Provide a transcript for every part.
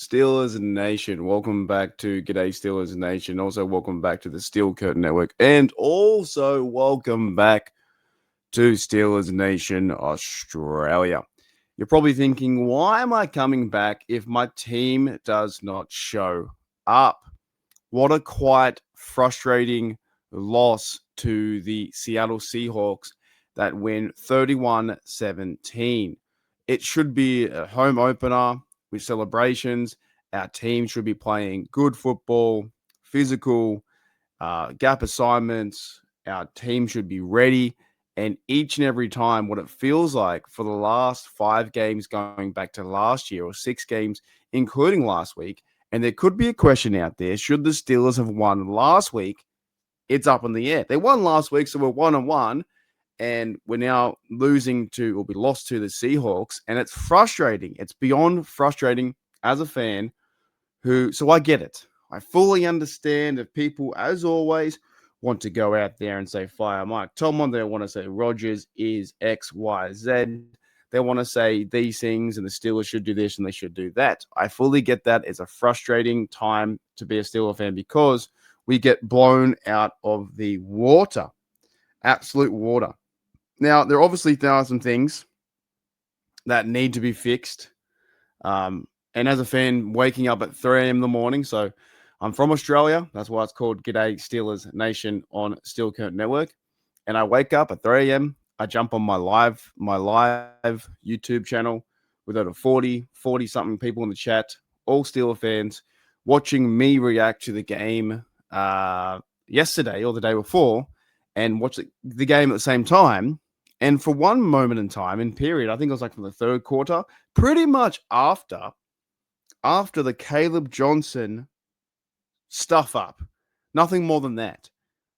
Steelers Nation, welcome back to G'day Steelers Nation. Also, welcome back to the Steel Curtain Network, and also welcome back to Steelers Nation Australia. You're probably thinking, why am I coming back if my team does not show up? What a quite frustrating loss to the Seattle Seahawks that win 31-17. It should be a home opener with celebrations. Our team should be playing good football, physical, gap assignments. Our team should be ready. And each and every time, what it feels like for the last 5 games going back to last year, or 6 games, including last week, and there could be a question out there, should the Steelers have won last week? It's up in the air. They won last week, so we're 1-1, and we're now losing to, or we lost to the Seahawks, and it's frustrating. It's beyond frustrating as a fan so I get it. I fully understand if people, as always, want to go out there and say, fire Mike Tomlin. They want to say Rodgers is X, Y, Z. They want to say these things and the Steelers should do this and they should do that. I fully get that. It's a frustrating time to be a Steelers fan because we get blown out of the water. Absolute water. Now, there obviously are some things that need to be fixed. And as a fan, waking up at 3 a.m. in the morning. So I'm from Australia. That's why it's called G'day Steelers Nation on Steel Curtain Network. And I wake up at 3 a.m. I jump on my live YouTube channel with over 40-something people in the chat, all Steelers fans, watching me react to the game yesterday or the day before and watch the game at the same time. And for one moment in time, in period, I think it was like from the third quarter, pretty much after the Caleb Johnson stuff up. Nothing more than that.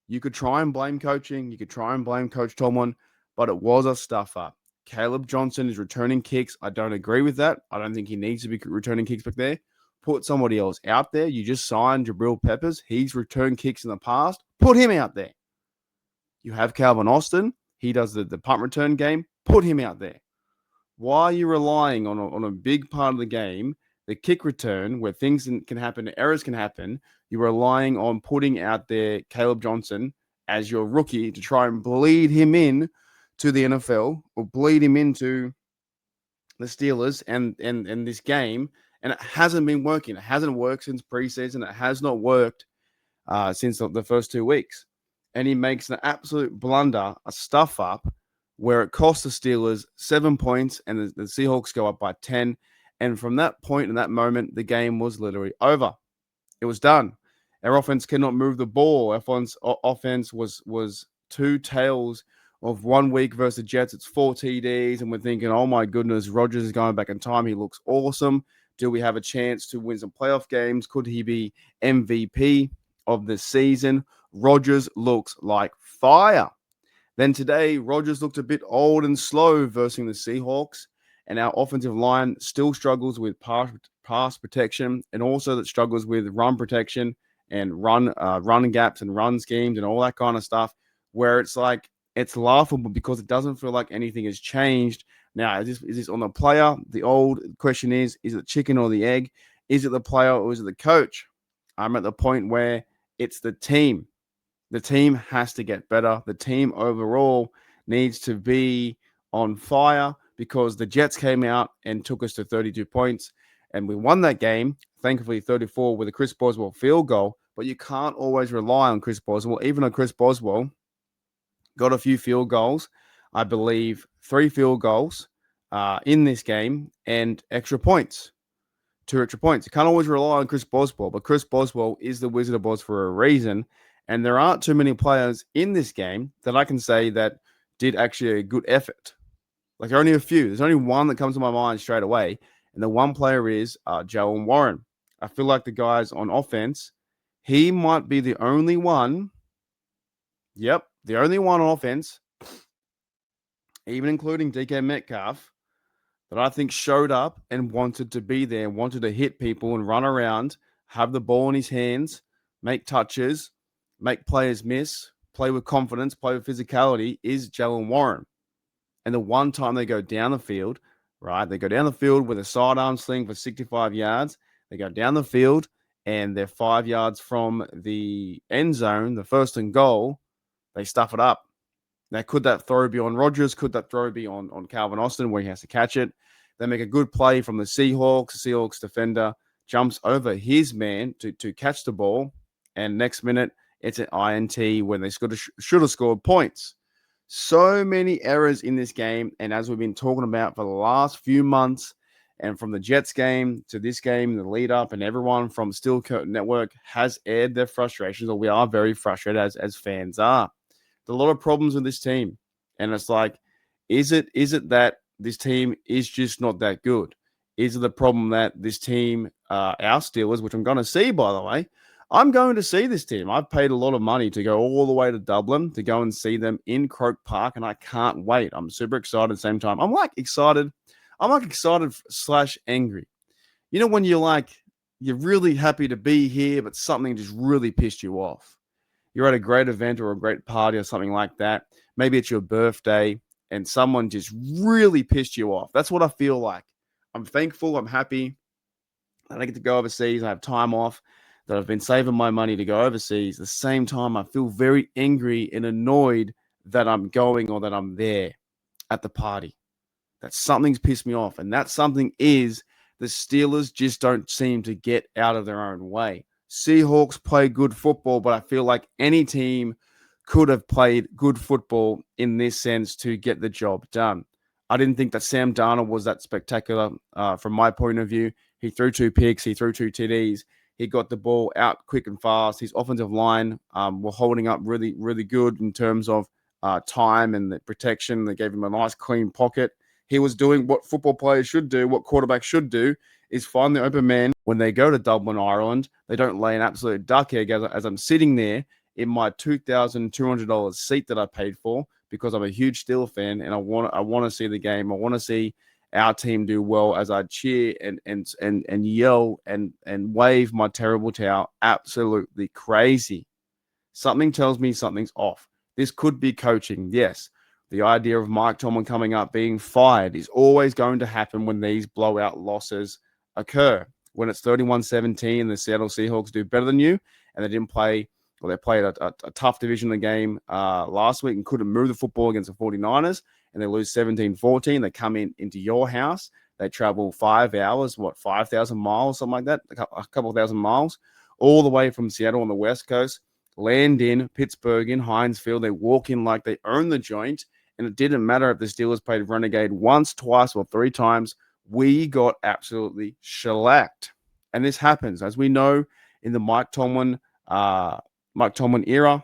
You could try and blame coaching. You could try and blame Coach Tomlin, but it was a stuff up. Caleb Johnson is returning kicks. I don't agree with that. I don't think he needs to be returning kicks back there. Put somebody else out there. You just signed Jabril Peppers. He's returned kicks in the past. Put him out there. You have Calvin Austin. He does the punt return game. Put him out there. Why are you relying on a big part of the game, the kick return, where things can happen, errors can happen? You're relying on putting out there Caleb Johnson as your rookie to try and bleed him in to the NFL or bleed him into the Steelers and this game. And it hasn't been working. It hasn't worked since preseason. It has not worked since the first 2 weeks. And he makes an absolute blunder, a stuff up, where it cost the Steelers 7 points and the Seahawks go up by 10. And from that point in that moment, the game was literally over. It was done. Our offense cannot move the ball. Our offense was 2 tails of 1 week versus the Jets. It's 4 TDs. And we're thinking, oh my goodness, Rodgers is going back in time. He looks awesome. Do we have a chance to win some playoff games? Could he be MVP of the season? Rodgers looks like fire. Then today, Rodgers looked a bit old and slow versus the Seahawks, and our offensive line still struggles with pass protection, and also that struggles with run protection and run gaps and run schemes and all that kind of stuff, where it's like it's laughable because it doesn't feel like anything has changed. Now, is this on the player? The old question is it the chicken or the egg? Is it the player or is it the coach? I'm at the point where it's the team. The team has to get better. The team overall needs to be on fire because the Jets came out and took us to 32 points and we won that game, thankfully 34 with a Chris Boswell field goal, but you can't always rely on Chris Boswell. Even though Chris Boswell got a few field goals, I believe 3 field goals in this game and extra points. 2 extra points. You can't always rely on Chris Boswell, but Chris Boswell is the Wizard of Oz for a reason. And there aren't too many players in this game that I can say that did actually a good effort. Like, there are only a few. There's only one that comes to my mind straight away. And the one player is Jaylen Warren. I feel like the guys on offense, he might be the only one. Yep, the only one on offense, even including DK Metcalf, that I think showed up and wanted to be there, wanted to hit people and run around, have the ball in his hands, make touches, make players miss, play with confidence, play with physicality, is Jaylen Warren. And the one time they go down the field, right, they go down the field with a sidearm sling for 65 yards, They go down the field and they're 5 yards from the end zone, the first and goal. They stuff it up. Now, could that throw be on Rodgers? Could that throw be on Calvin Austin where he has to catch it? They make a good play from the Seahawks. The Seahawks defender jumps over his man to catch the ball. And next minute, it's an INT when they should have scored points. So many errors in this game. And as we've been talking about for the last few months, and from the Jets game to this game, the lead up, and everyone from Steel Curtain Network has aired their frustrations, or we are very frustrated as fans are. There's a lot of problems with this team. And it's like, is it that this team is just not that good? Is it the problem that this team, our Steelers, which I'm going to see, by the way, I'm going to see this team. I've paid a lot of money to go all the way to Dublin to go and see them in Croke Park, and I can't wait. I'm super excited at the same time. I'm like excited / angry. You know, when you're really happy to be here, but something just really pissed you off. You're at a great event or a great party or something like that. Maybe it's your birthday and someone just really pissed you off. That's what I feel like. I'm thankful. I'm happy that I get to go overseas. I have time off, that I've been saving my money to go overseas. At the same time, I feel very angry and annoyed that I'm going or that I'm there at the party. That something's pissed me off. And that something is the Steelers just don't seem to get out of their own way. Seahawks play good football, but I feel like any team could have played good football in this sense to get the job done. I didn't think that Sam Darnold was that spectacular from my point of view. He threw 2 picks. He threw 2 TDs. He got the ball out quick and fast. His offensive line were holding up really, really good in terms of time and the protection. They gave him a nice, clean pocket. He was doing what football players should do, what quarterbacks should do, is find the open man. When they go to Dublin, Ireland, they don't lay an absolute duck egg as I'm sitting there in my $2,200 seat that I paid for because I'm a huge Steelers fan and I want to see the game. I want to see our team do well as I cheer and yell and wave my terrible towel. Absolutely crazy. Something tells me something's off. This could be coaching, yes. The idea of Mike Tomlin coming up being fired is always going to happen when these blowout losses occur. When it's 31-17, the Seattle Seahawks do better than you, and they didn't play, or they played a tough division of the game last week and couldn't move the football against the 49ers, and they lose 17-14. They come into your house. They travel 5 hours, 5,000 miles, something like that, a couple of thousand miles, all the way from Seattle on the West Coast, land in Pittsburgh, in Heinz Field. They walk in like they own the joint, and it didn't matter if the Steelers played Renegade once, twice, or 3 times. We got absolutely shellacked. And this happens, as we know, in the Mike Tomlin era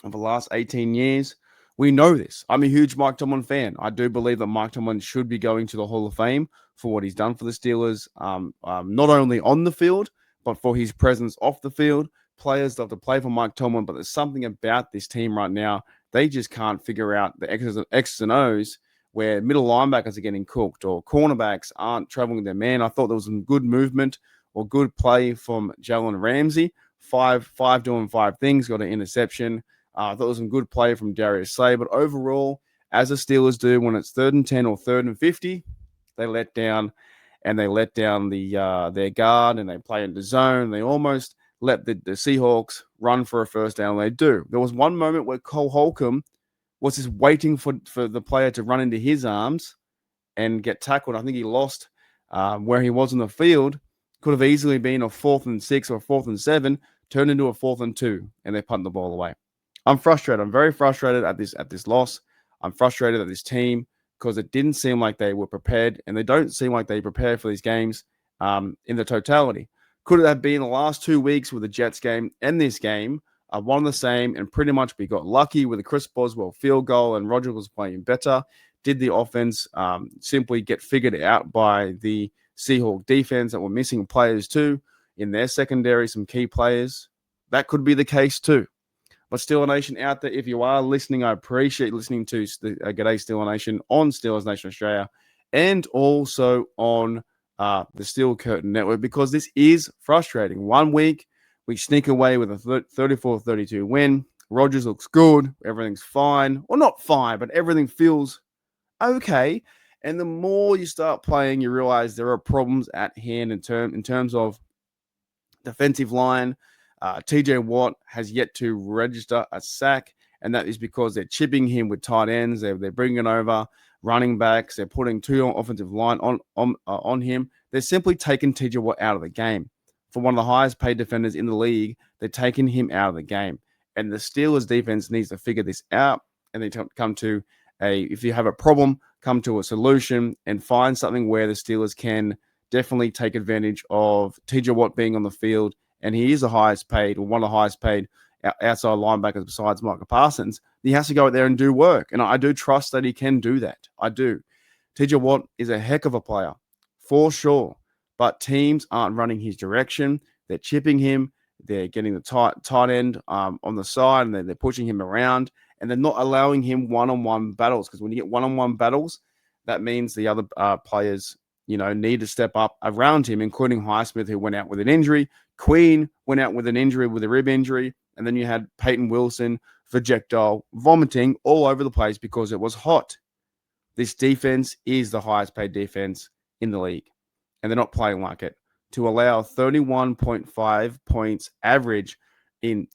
of the last 18 years. We know this. I'm a huge Mike Tomlin fan. I do believe that Mike Tomlin should be going to the Hall of Fame for what he's done for the Steelers, not only on the field, but for his presence off the field. Players love to play for Mike Tomlin, but there's something about this team right now. They just can't figure out the X's and O's where middle linebackers are getting cooked or cornerbacks aren't traveling their man. I thought there was some good movement or good play from Jalen Ramsey. Five doing 5 things, got an interception. I thought there was some good play from Darius Slay. But overall, as the Steelers do when it's 3rd and 10 or 3rd and 50, they let down their guard and they play into zone. They almost let the Seahawks run for a first down. They do. There was one moment where Cole Holcomb was just waiting for the player to run into his arms and get tackled. I think he lost where he was in the field. Could have easily been a 4th and 6 or 4th and 7, turned into a 4th and 2, and they punt the ball away. I'm frustrated. I'm very frustrated at this loss. I'm frustrated at this team because it didn't seem like they were prepared, and they don't seem like they prepared for these games in the totality. Could it have been the last 2 weeks with the Jets game and this game one the same, and pretty much we got lucky with the Chris Boswell field goal and Rodgers was playing better? Did the offense simply get figured out by the Seahawk defense that were missing players too in their secondary, some key players? That could be the case too. But Steeler Nation out there, if you are listening, I appreciate listening to G'day Steeler Nation on Steelers Nation Australia and also on the Steel Curtain Network, because this is frustrating. 1 week, we sneak away with a 34-32 win. Rodgers looks good. Everything's fine. Well, not fine, but everything feels okay. And the more you start playing, you realize there are problems at hand in terms of defensive line. TJ Watt has yet to register a sack, and that is because they're chipping him with tight ends. They're bringing over running backs. They're putting two offensive line on him. They're simply taking TJ Watt out of the game. For one of the highest paid defenders in the league, they're taking him out of the game. And the Steelers defense needs to figure this out, and they come to if you have a problem, come to a solution and find something where the Steelers can definitely take advantage of TJ Watt being on the field, and he is the highest paid, or one of the highest paid outside linebackers besides Micah Parsons. He has to go out there and do work, and I do trust that he can do that. I do. TJ Watt is a heck of a player, for sure, but teams aren't running his direction. They're chipping him. They're getting the tight end on the side, and they're pushing him around, and they're not allowing him one-on-one battles, because when you get one-on-one battles, that means the other players need to step up around him, including Highsmith, who went out with an injury. Queen went out with an injury, with a rib injury. And then you had Peyton Wilson, projectile, vomiting all over the place because it was hot. This defense is the highest paid defense in the league, and they're not playing like it. To allow 31.5 points average in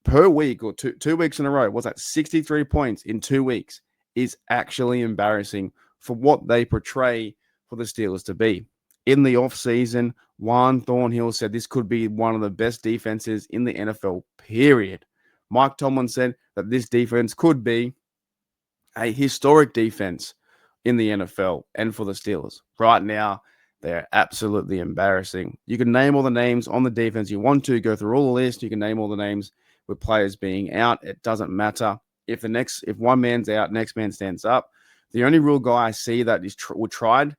per week, or two weeks in a row, what's that, 63 points in 2 weeks, is actually embarrassing for what they portray for the Steelers to be. In the offseason, Juan Thornhill said this could be one of the best defenses in the NFL, period. Mike Tomlin said that this defense could be a historic defense in the NFL and for the Steelers. Right now, they're absolutely embarrassing. You can name all the names on the defense you want to, go through all the list. You can name all the names with players being out. It doesn't matter. If one man's out, next man stands up. The only real guy I see that is tried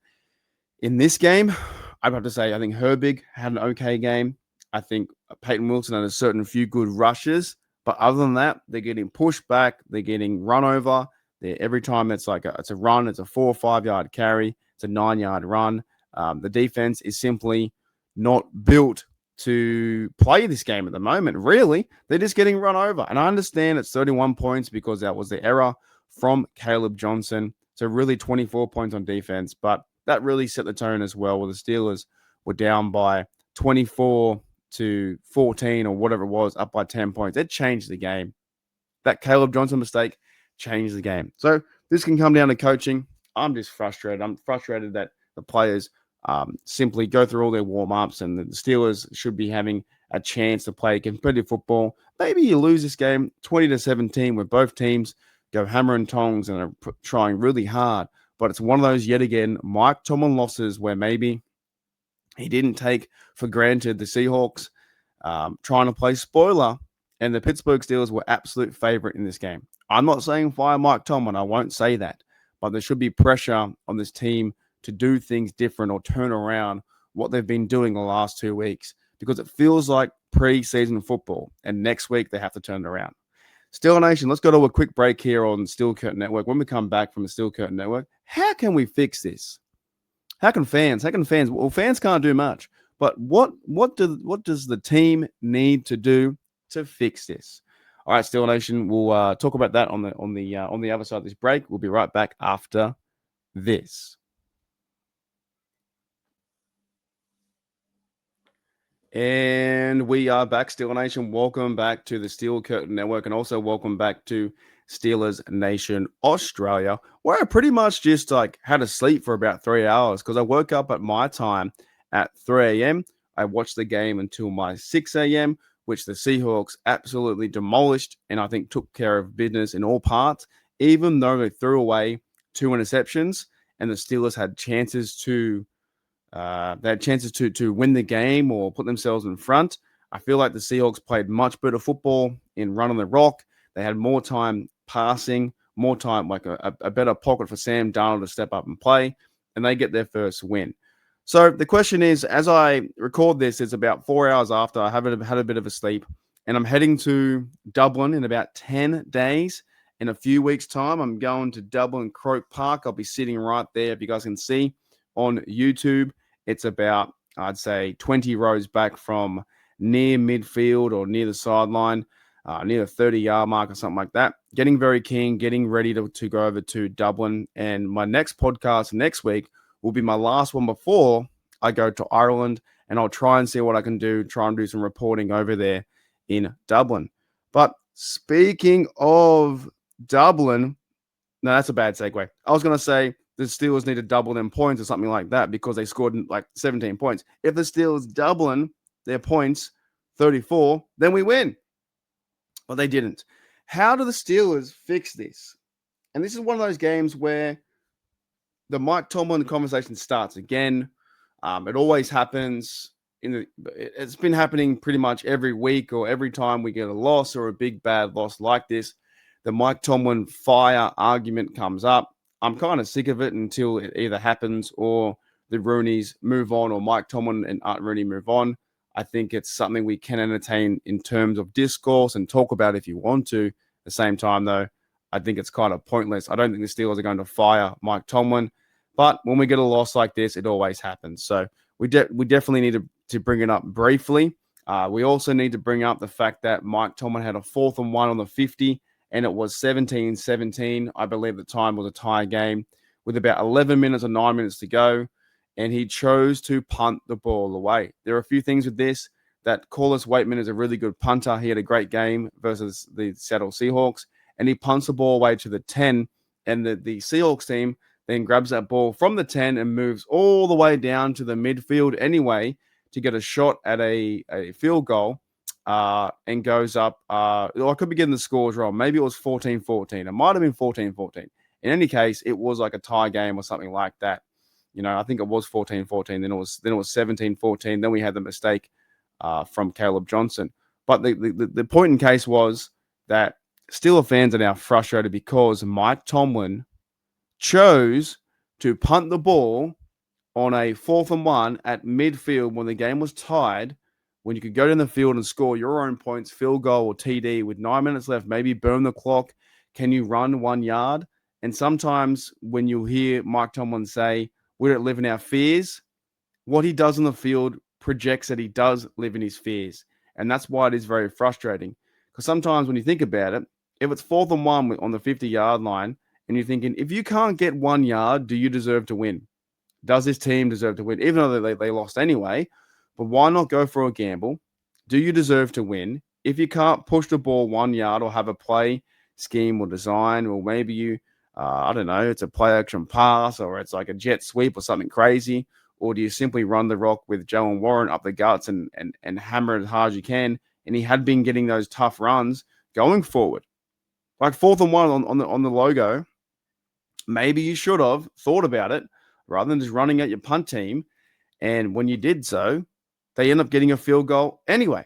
in this game, I'd have to say, I think Herbig had an okay game. I think Peyton Wilson had a certain few good rushes. But other than that, they're getting pushed back. They're getting run over. Every time it's a run, it's a 4 or 5 yard carry. It's a 9-yard run. The defense is simply not built to play this game at the moment. Really, they're just getting run over. And I understand it's 31 points because that was the error from Caleb Johnson. So really 24 points on defense. But that really set the tone as well, where the Steelers were down by 24 to 14 or whatever it was, up by 10 points. It changed the game. That Caleb Johnson mistake changed the game. So this can come down to coaching. I'm just frustrated. I'm frustrated that the players simply go through all their warm-ups, and the Steelers should be having a chance to play competitive football. Maybe you lose this game 20-17, where both teams go hammer and tongs and are trying really hard. But it's one of those, yet again, Mike Tomlin losses where maybe he didn't take for granted the Seahawks trying to play spoiler, and the Pittsburgh Steelers were absolute favorite in this game. I'm not saying fire Mike Tomlin. I won't say that. But there should be pressure on this team to do things different or turn around what they've been doing the last 2 weeks, because it feels like preseason football, and next week they have to turn it around. Steel Nation, let's go to a quick break here on Steel Curtain Network. When we come back from the Steel Curtain Network, how can we fix this? How can fans? Well, fans can't do much. But what does the team need to do to fix this? All right, Steel Nation, we'll talk about that on the other side of this break. We'll be right back after this. And we are back, Steel Nation. Welcome back to the Steel Curtain Network, and also welcome back to Steelers Nation Australia, where I pretty much just had to sleep for about 3 hours, because I woke up at my time at 3 a.m. I watched the game until my 6 a.m., which the Seahawks absolutely demolished, and I think took care of business in all parts, even though they threw away 2 interceptions, and the Steelers had chances to win the game or put themselves in front. I feel like the Seahawks played much better football in running the rock. They had more time passing, more time, like a better pocket for Sam Darnold to step up and play, and they get their first win. So the question is, as I record this, it's about 4 hours after I have had a bit of a sleep, and I'm heading to Dublin in about 10 days. In a few weeks' time, I'm going to Dublin Croke Park. I'll be sitting right there, if you guys can see on YouTube. It's about, I'd say, 20 rows back from near midfield or near the sideline. near the 30-yard mark or something like that. Getting very keen, getting ready to go over to Dublin. And my next podcast next week will be my last one before I go to Ireland, and I'll try and see what I can do, try and do some reporting over there in Dublin. But speaking of Dublin, no, that's a bad segue. I was going to say the Steelers need to double them points or something like that because they scored like 17 points. If the Steelers double their points, 34, then we win. But they didn't. How do the Steelers fix this? And this is one of those games where the Mike Tomlin conversation starts again. It always happens. It's been happening pretty much every week or every time we get a loss or a big bad loss like this. The Mike Tomlin fire argument comes up. I'm kind of sick of it until it either happens or the Rooneys move on or Mike Tomlin and Art Rooney move on. I think it's something we can entertain in terms of discourse and talk about if you want to. At the same time, though, I think it's kind of pointless. I don't think the Steelers are going to fire Mike Tomlin. But when we get a loss like this, it always happens. So we definitely need to bring it up briefly. We also need to bring up the fact that Mike Tomlin had a 4th and 1 on the 50, and it was 17-17. I believe the time was a tie game with about 11 minutes or 9 minutes to go, and he chose to punt the ball away. There are a few things with this. That Corliss Waitman is a really good punter. He had a great game versus the Seattle Seahawks, and he punts the ball away to the 10, and the Seahawks team then grabs that ball from the 10 and moves all the way down to the midfield anyway to get a shot at a field goal and goes up. I could be getting the scores wrong. Maybe it was 14-14. It might have been 14-14. In any case, it was like a tie game or something like that. I think it was 14-14. Then it was 17-14. Then we had the mistake from Caleb Johnson. But the point in case was that Steelers fans are now frustrated because Mike Tomlin chose to punt the ball on a 4th and 1 at midfield when the game was tied, when you could go down the field and score your own points, field goal or TD with 9 minutes left, maybe burn the clock. Can you run 1 yard? And sometimes when you hear Mike Tomlin say, we don't live in our fears, what he does on the field projects that he does live in his fears. And that's why it is very frustrating. Because sometimes when you think about it, if it's 4th and 1 on the 50-yard line, and you're thinking, if you can't get 1 yard, do you deserve to win? Does this team deserve to win? Even though they lost anyway, but why not go for a gamble? Do you deserve to win? If you can't push the ball 1 yard or have a play scheme or design, or maybe you, I don't know, it's a play action pass or it's like a jet sweep or something crazy, or do you simply run the rock with Jalen Warren up the guts and hammer it as hard as you can? And he had been getting those tough runs going forward. Like 4th and 1 on the logo, maybe you should have thought about it rather than just running at your punt team. And when you did so, they end up getting a field goal anyway.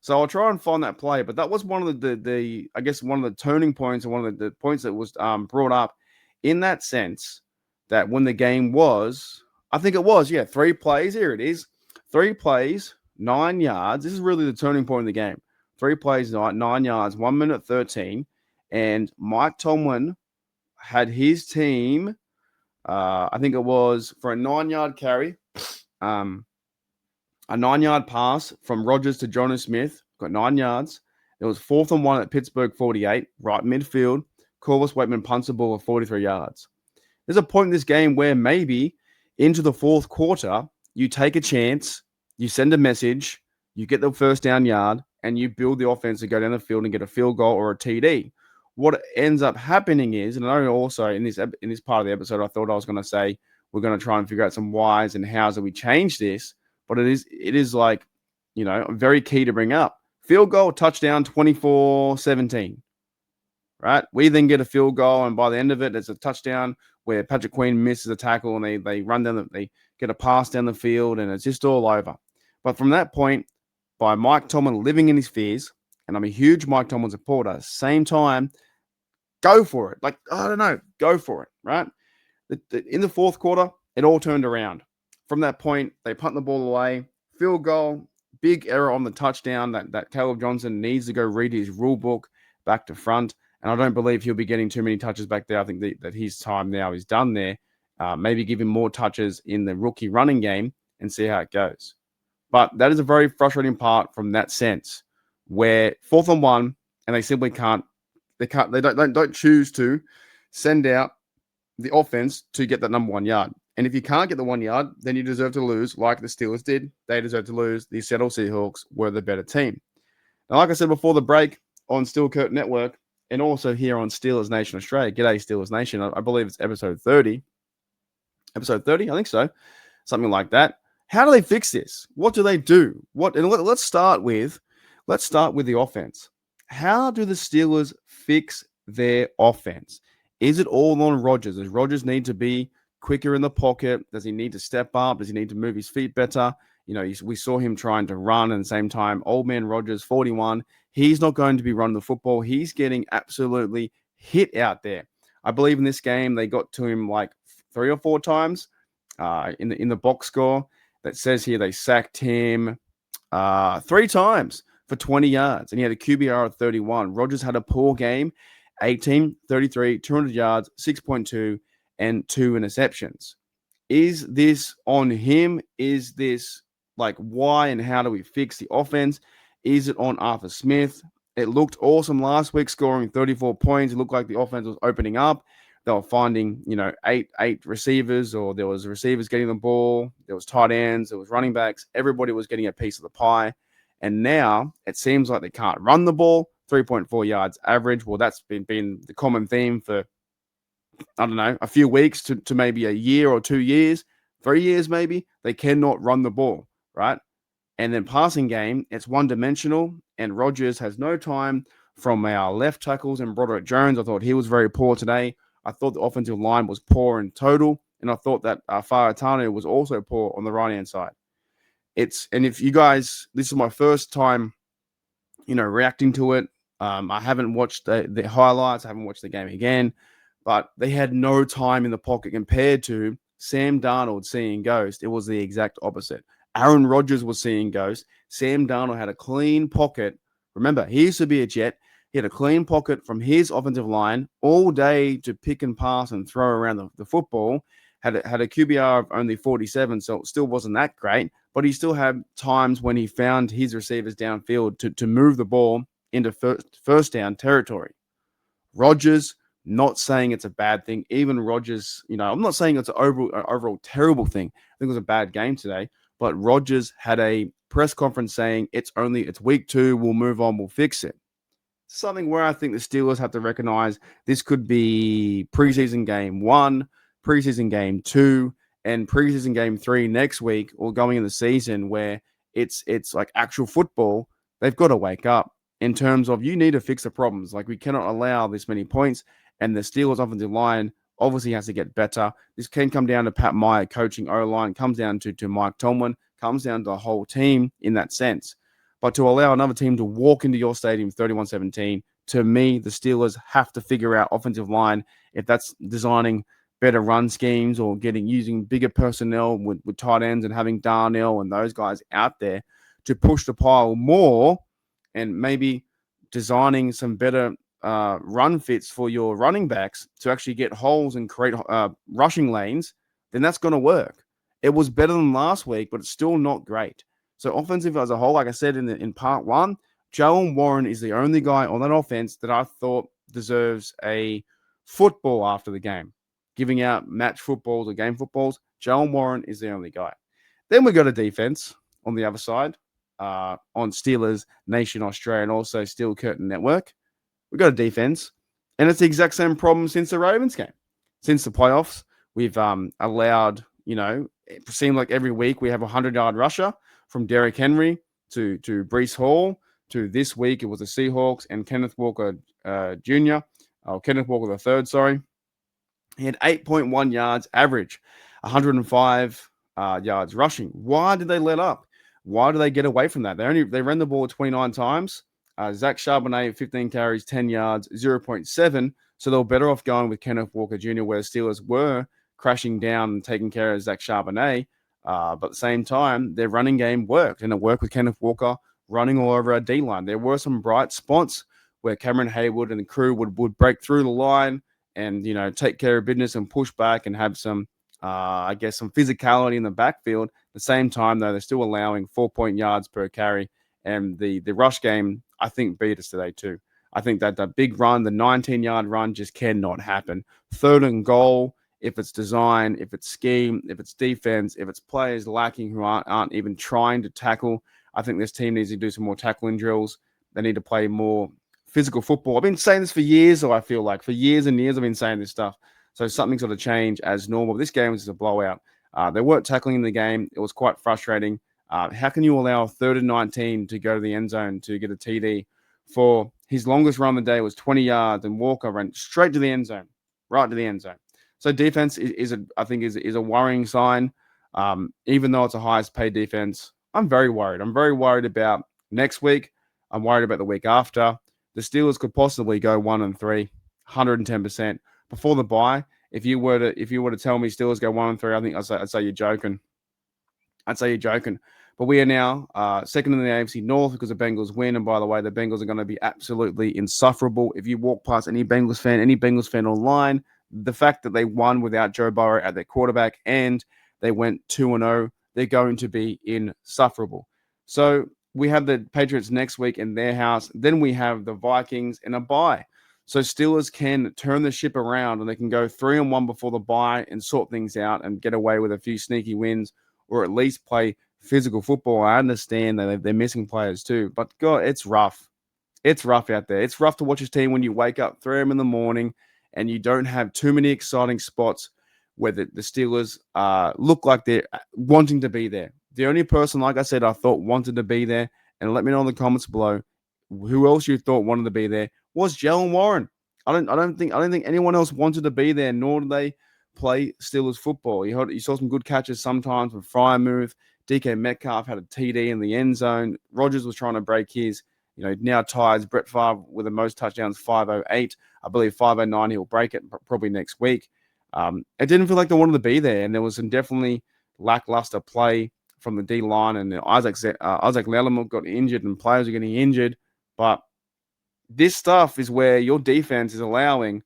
So I'll try and find that play. But that was one of the I guess, one of the turning points and one of the points that was brought up in that sense that when the game was, I think it was, 3 plays. Here it is. 3 plays, 9 yards. This is really the turning point of the game. 3 plays, 9 yards, 1 minute 13. And Mike Tomlin had his team, I think it was for a 9-yard carry, a 9-yard pass from Rodgers to Jonnu Smith, got 9 yards. It was 4th and 1 at Pittsburgh 48, right midfield. Corliss Waitman punts the ball of 43 yards. There's a point in this game where maybe into the 4th quarter, you take a chance, you send a message, you get the first down yard, and you build the offense to go down the field and get a field goal or a TD. What ends up happening is, and I know also in this part of the episode, I thought I was going to say we're going to try and figure out some whys and hows that we change this, but it is like, very key to bring up. Field goal, touchdown, 24-17, right? We then get a field goal, and by the end of it, it's a touchdown where Patrick Queen misses a tackle, and they run down, they get a pass down the field, and it's just all over. But from that point, by Mike Tomlin living in his fears, and I'm a huge Mike Tomlin supporter, same time, go for it. Like, I don't know, go for it, right? In the 4th quarter, it all turned around. From that point, they punt the ball away, field goal, big error on the touchdown that Caleb Johnson needs to go read his rule book back to front. And I don't believe he'll be getting too many touches back there. I think that his time now is done there. Maybe give him more touches in the rookie running game and see how it goes. But that is a very frustrating part from that sense. where 4th and 1, and they simply can't. They don't choose to send out the offense to get that number 1 yard. And if you can't get the 1 yard, then you deserve to lose, like the Steelers did. They deserve to lose. The Seattle Seahawks were the better team. Now, like I said before the break on Steel Curtain Network, and also here on Steelers Nation Australia, G'day Steelers Nation. I believe it's episode 30. Episode 30, I think so. Something like that. How do they fix this? What do they do? Let's start with the offense. How do the Steelers fix their offense? Is it all on Rodgers? Does Rodgers need to be quicker in the pocket? Does he need to step up? Does he need to move his feet better? We saw him trying to run, and at the same time, old man Rodgers, 41, he's not going to be running the football. He's getting absolutely hit out there. I believe in this game, they got to him like 3 or 4 times in the box score. That says here they sacked him 3 times for 20 yards, and he had a QBR of 31. Rodgers had a poor game, 18, 33, 200 yards, 6.2, and 2 interceptions. Is this on him? Is this why and how do we fix the offense? Is it on Arthur Smith? It looked awesome last week, scoring 34 points. It looked like the offense was opening up. They were finding, eight receivers, or there was receivers getting the ball. There was tight ends. There was running backs. Everybody was getting a piece of the pie. And now it seems like they can't run the ball. 3.4 yards average. Well, that's been the common theme for, I don't know, a few weeks to maybe a year or 2 years, 3 years maybe. They cannot run the ball, right? And then passing game, it's one-dimensional, and Rodgers has no time from our left tackles. And Broderick Jones, I thought he was very poor today. I thought the offensive line was poor in total, and I thought that Faratanu was also poor on the right-hand side. And if you guys, this is my first time, reacting to it. I haven't watched the highlights. I haven't watched the game again, but they had no time in the pocket compared to Sam Darnold seeing ghost. It was the exact opposite. Aaron Rodgers was seeing ghost. Sam Darnold had a clean pocket. Remember, he used to be a Jet. He had a clean pocket from his offensive line all day to pick and pass and throw around the football. Had a QBR of only 47, so it still wasn't that great. But he still had times when he found his receivers downfield to move the ball into first down territory. Rodgers, not saying it's a bad thing. Even Rodgers, I'm not saying it's an overall terrible thing. I think it was a bad game today. But Rodgers had a press conference saying it's week 2. We'll move on. We'll fix it. Something where I think the Steelers have to recognize this could be preseason game 1, preseason game 2, and preseason game 3 next week, or going in the season where it's like actual football. They've got to wake up in terms of you need to fix the problems. Like, we cannot allow this many points, and the Steelers offensive line obviously has to get better. This can come down to Pat Meyer coaching O-line, comes down to Mike Tomlin, comes down to the whole team in that sense. But to allow another team to walk into your stadium 31-17, to me, the Steelers have to figure out offensive line, if that's designing better run schemes or using bigger personnel with tight ends and having Darnell and those guys out there to push the pile more, and maybe designing some better run fits for your running backs to actually get holes and create rushing lanes, then that's going to work. It was better than last week, but it's still not great. So offensive as a whole, like I said in part 1, Jaylen Warren is the only guy on that offense that I thought deserves a football after the game. Giving out match footballs or game footballs, Jaylen Warren is the only guy. Then we go to defense on the other side, on Steelers Nation Australia and also Steel Curtain Network. We got a defense, and it's the exact same problem since the Ravens game. Since the playoffs, we've allowed, it seemed like every week we have a 100-yard rusher, from Derrick Henry to Breece Hall to this week. It was the Seahawks and Kenneth Walker Jr. Kenneth Walker III, sorry. He had 8.1 yards average, 105 yards rushing. Why did they let up? Why do they get away from that? They ran the ball 29 times. Zach Charbonnet, 15 carries, 10 yards, 0.7. So they were better off going with Kenneth Walker Jr., where the Steelers were crashing down and taking care of Zach Charbonnet. But at the same time, their running game worked, and it worked with Kenneth Walker running all over our D-line. There were some bright spots where Cameron Haywood and the crew would break through the line and, take care of business and push back and have some, some physicality in the backfield. At the same time, though, they're still allowing 4 yards per carry. And the rush game, I think beat us today too. I think that the big run, the 19-yard run, just cannot happen. Third and goal, if it's design, if it's scheme, if it's defense, if it's players lacking who aren't even trying to tackle, I think this team needs to do some more tackling drills. They need to play more physical football. I've been saying this for years, or I feel like for years and years I've been saying this stuff. So something's got to change as normal. This game was just a blowout. They weren't tackling in the game. It was quite frustrating. How can you allow 3rd and 19 to go to the end zone to get a TD? For his longest run of the day was 20 yards, and Walker ran straight to the end zone, right to the end zone. So defense is a worrying sign. Even though it's a highest paid defense, I'm very worried. I'm very worried about next week. I'm worried about the week after. The Steelers could possibly go 1-3, 110% before the bye. If you were to tell me Steelers go 1-3, I think I'd say you're joking. But we are now second in the AFC North because the Bengals win. And by the way, the Bengals are going to be absolutely insufferable. If you walk past any Bengals fan online, the fact that they won without Joe Burrow at their quarterback and they went 2-0, they're going to be insufferable. So we have the Patriots next week in their house. Then we have the Vikings in a bye. So Steelers can turn the ship around and they can go 3-1 before the bye and sort things out and get away with a few sneaky wins, or at least play physical football. I understand that they're missing players too, but God, it's rough. It's rough out there. It's rough to watch this team when you wake up 3 a.m. in the morning and you don't have too many exciting spots where the Steelers look like they're wanting to be there. The only person, like I said, I thought wanted to be there, and let me know in the comments below who else you thought wanted to be there, was Jalen Warren. I don't think anyone else wanted to be there, nor did they play Steelers football. You saw some good catches sometimes with Freiermuth. DK Metcalf had a TD in the end zone. Rodgers was trying to break his, now ties Brett Favre with the most touchdowns, 508. I believe 509 he'll break it probably next week. It didn't feel like they wanted to be there, and there was some definitely lackluster play from the D line, and Isaac Lellerman got injured, and players are getting injured. But this stuff is where your defense is allowing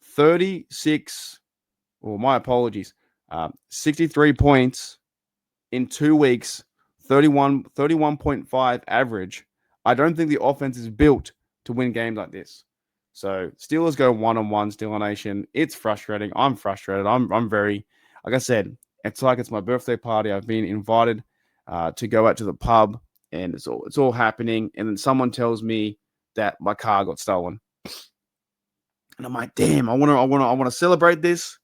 63 points in 2 weeks, 31.5 average. I don't think the offense is built to win games like this. So Steelers go 1-1, Steeler Nation. It's frustrating. I'm frustrated. I'm very, like I said, it's like it's my birthday party. I've been invited to go out to the pub, and it's all happening. And then someone tells me that my car got stolen, and I'm like, damn, I want to celebrate this.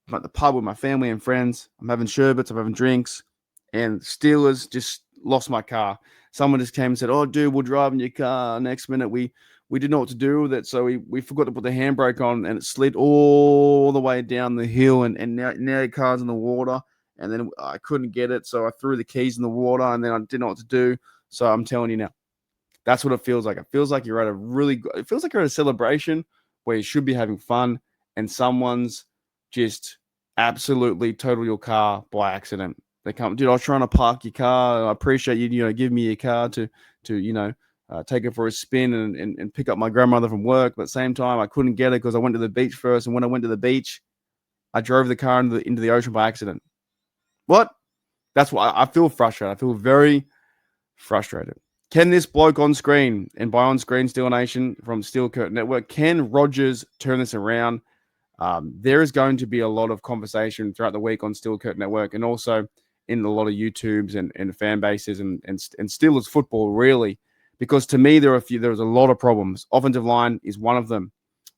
I'm at the pub with my family and friends. I'm having sherbets, I'm having drinks, and Steelers just lost my car. Someone just came and said, "Oh, dude, we'll drive in your car." Next minute, we didn't know what to do with it, so we forgot to put the handbrake on, and it slid all the way down the hill, and now your car's in the water. And then I couldn't get it, so I threw the keys in the water, and then I didn't know what to do. So I'm telling you now, that's what it feels like. It feels like you're at it feels like you're at a celebration where you should be having fun, and someone's just absolutely total your car by accident. They come, dude, I was trying to park your car. I appreciate you, give me your car to take it for a spin and pick up my grandmother from work. But at the same time, I couldn't get it because I went to the beach first. And when I went to the beach, I drove the car into the ocean by accident. What? That's why I feel frustrated. I feel very frustrated. Can this bloke on screen, and by on screen, Steel Nation from Steel Curtain Network, can Rodgers turn this around? There is going to be a lot of conversation throughout the week on Steel Curtain Network, and also in a lot of YouTubes and fan bases and Steelers football, really, because to me there's a lot of problems. Offensive line is one of them.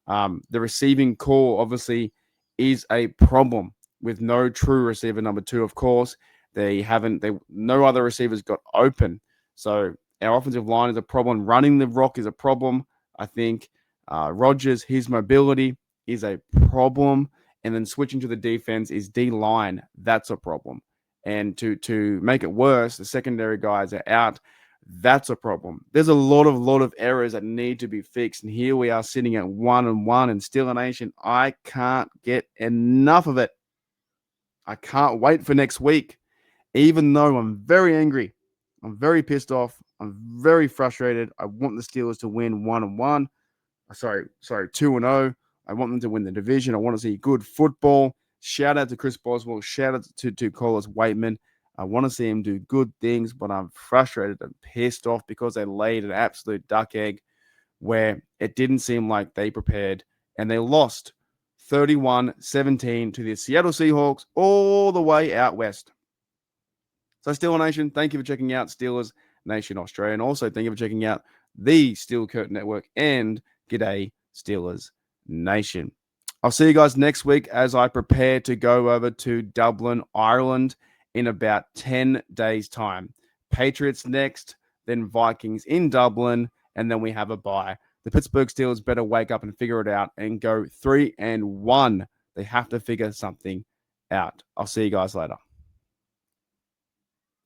The receiving core obviously is a problem with no true receiver number 2. Of course, no other receivers got open, so our offensive line is a problem. Running the rock is a problem. I think Rodgers, his mobility is a problem. And then switching to the defense is D-line. That's a problem. And to make it worse, the secondary guys are out. That's a problem. There's a lot of errors that need to be fixed. And here we are sitting at 1-1 and Steeler Nation. I can't get enough of it. I can't wait for next week, even though I'm very angry. I'm very pissed off. I'm very frustrated. I want the Steelers to win 1-1. Sorry, 2-0. I want them to win the division. I want to see good football. Shout out to Chris Boswell. Shout out to Collis Waitman. I want to see him do good things, but I'm frustrated and pissed off because they laid an absolute duck egg where it didn't seem like they prepared, and they lost 31-17 to the Seattle Seahawks all the way out west. So Steeler Nation, thank you for checking out Steelers Nation Australia, and also thank you for checking out the Steel Curtain Network and G'day Steelers Nation. I'll see you guys next week as I prepare to go over to Dublin, Ireland in about 10 days' time. Patriots next, then Vikings in Dublin, and then we have a bye. The Pittsburgh Steelers better wake up and figure it out and go 3-1. They have to figure something out. I'll see you guys later.